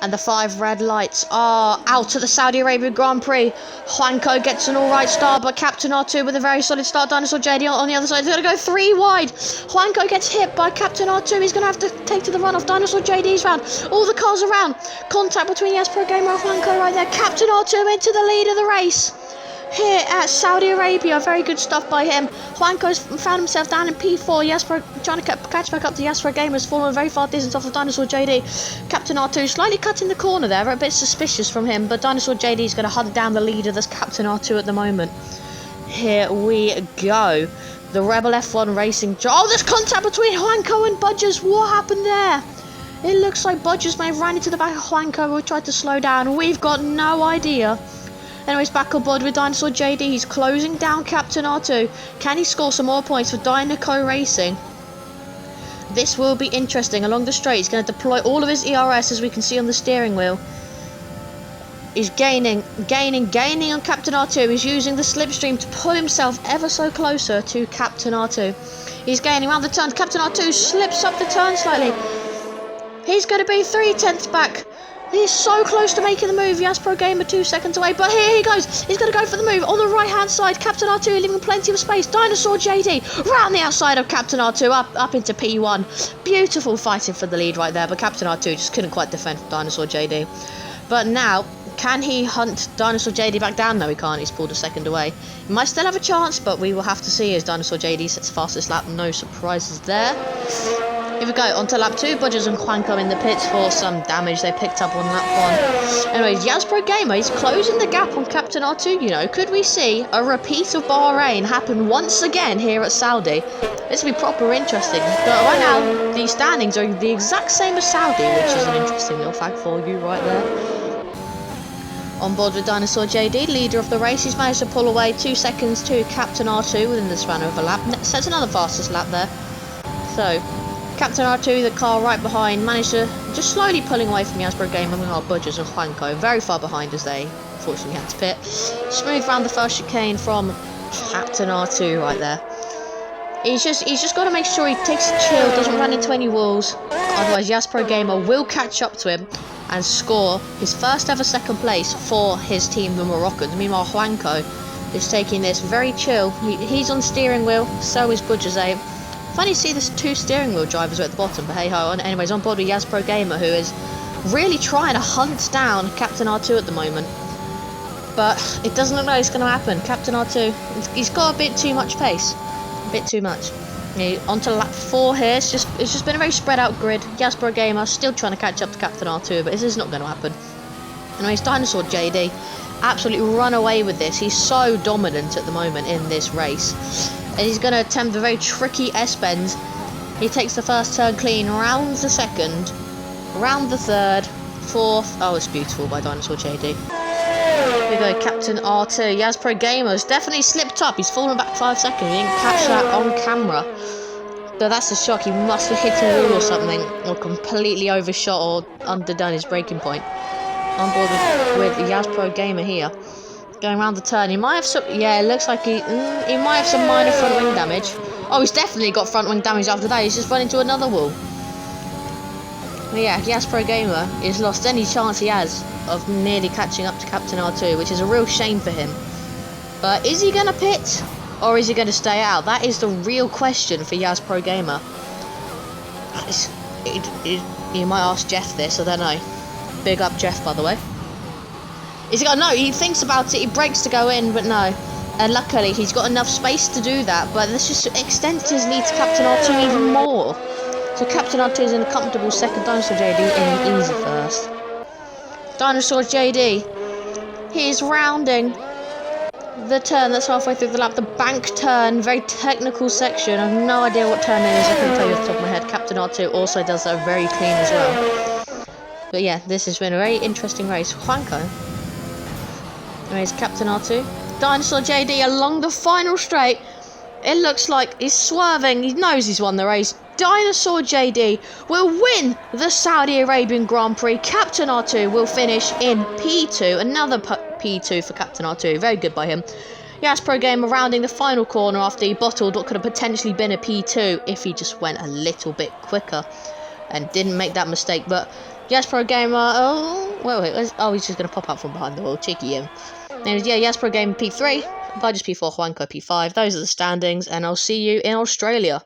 And the 5 red lights are out at the Saudi Arabia Grand Prix. JUANCO gets an alright start, but Captain R2 with a very solid start. Dinosaur JD on the other side. He's going to go 3 wide. JUANCO gets hit by Captain R2. He's going to have to take to the run off Dinosaur JD's round. All the cars around. Contact between Pro Gamer and JUANCO right there. Captain R2 into the lead of the race. Here at Saudi Arabia, very good stuff by him. JUANCO's found himself down in P4. Pro trying to catch back up to Pro Gamers, falling a very far distance off of Dinosaur JD. Captain R2 slightly cutting the corner there, a bit suspicious from him, but Dinosaur JD is going to hunt down the leader, that's Captain R2 at the moment. Here we go. The Rebel F1 Racing. Oh, there's contact between JUANCO and Budgers. What happened there? It looks like Budgers may have ran into the back of JUANCO or tried to slow down. We've got no idea. Anyways, back on board with Dinosaur JD. He's closing down Captain R2. Can he score some more points for Dinoco Racing? This will be interesting. Along the straight, he's going to deploy all of his ERS, as we can see on the steering wheel. He's gaining on Captain R2. He's using the slipstream to pull himself ever so closer to Captain R2. He's gaining around the turn. Captain R2 slips up the turn slightly. He's going to be 3/10 back. He's so close to making the move. Pro Gamer 2 seconds away, but here he goes. He's going to go for the move on the right-hand side. Captain R2 leaving plenty of space. Dinosaur JD round the outside of Captain R2 up into P1. Beautiful fighting for the lead right there, but Captain R2 just couldn't quite defend Dinosaur JD. But now, can he hunt Dinosaur JD back down? No, he can't. He's pulled a second away. He might still have a chance, but we will have to see as Dinosaur JD sets fastest lap. No surprises there. Here we go, on to lap 2. Budgers and JUANCO in the pits for some damage they picked up on lap 1. Anyways, Pro Gamer is closing the gap on Captain R2, you know. Could we see a repeat of Bahrain happen once again here at Saudi? This will be proper interesting. But right now, the standings are the exact same as Saudi, which is an interesting little fact for you right there. On board with Dinosaur JD, leader of the race. He's managed to pull away 2 seconds to Captain R2 within the span of a lap. Sets another fastest lap there. So, Captain R2, the car right behind, managed to just slowly pulling away from Pro Gamer with our Budgers and JUANCO. Very far behind as they unfortunately had to pit. Smooth round the first chicane from Captain R2 right there. He's just got to make sure he takes a chill, doesn't run into any walls. Otherwise, Pro Gamer will catch up to him and score his first ever second place for his team, the Moroccans. Meanwhile, JUANCO is taking this very chill. He's on steering wheel, so is Budgers. Funny to see the 2 steering wheel drivers are at the bottom, but hey ho. Anyways, on board with Pro Gamer, who is really trying to hunt down Captain R2 at the moment. But it doesn't look like it's going to happen. Captain R2, he's got a bit too much pace. A bit too much. On to lap 4 here. It's just been a very spread out grid. Pro Gamer still trying to catch up to Captain R2, but this is not going to happen. Anyways, Dinosaur JD absolutely run away with this. He's so dominant at the moment in this race. And he's going to attempt a very tricky S-bend. He takes the first turn clean, rounds the second, round the third, fourth. Oh, it's beautiful by Dinosaur JD. Here we go, Captain R2. Pro Gamer's definitely slipped up. He's fallen back 5 seconds. He didn't catch that on camera. But that's a shock. He must have hit a wall or something, or completely overshot or underdone his braking point. On board with Pro Gamer here. Going around the turn, he might have some. Yeah, it looks like he might have some minor front wing damage. Oh, he's definitely got front wing damage after that. He's just run into another wall. But yeah, Pro Gamer has lost any chance he has of nearly catching up to Captain R2, which is a real shame for him. But is he going to pit, or is he going to stay out? That is the real question for Pro Gamer. You might ask Jeff this, I don't know. Big up Jeff, by the way. Is he got no? He thinks about it. He brakes to go in, but no. And luckily, he's got enough space to do that. But this just extends his lead to Captain R2 even more. So Captain R2 is in a comfortable second. Dinosaur JD in easy first. Dinosaur JD. He is rounding the turn that's halfway through the lap. The bank turn, very technical section. I have no idea what turn it is. I couldn't tell you off the top of my head. Captain R2 also does that very clean as well. But yeah, this has been a very interesting race. JUANCO. There's Captain R2. Dinosaur JD along the final straight. It looks like he's swerving. He knows he's won the race. Dinosaur JD will win the Saudi Arabian Grand Prix. Captain R2 will finish in P2. Another P2 for Captain R2. Very good by him. Pro Gamer rounding the final corner after he bottled what could have potentially been a P2 if he just went a little bit quicker and didn't make that mistake. But Yes Pro Gamer. Oh, wait. Oh, he's just gonna pop out from behind the wall. Cheeky him. Anyways, yeah, Yes Pro Gamer P3. Budges P4, Juanco P5. Those are the standings, and I'll see you in Australia.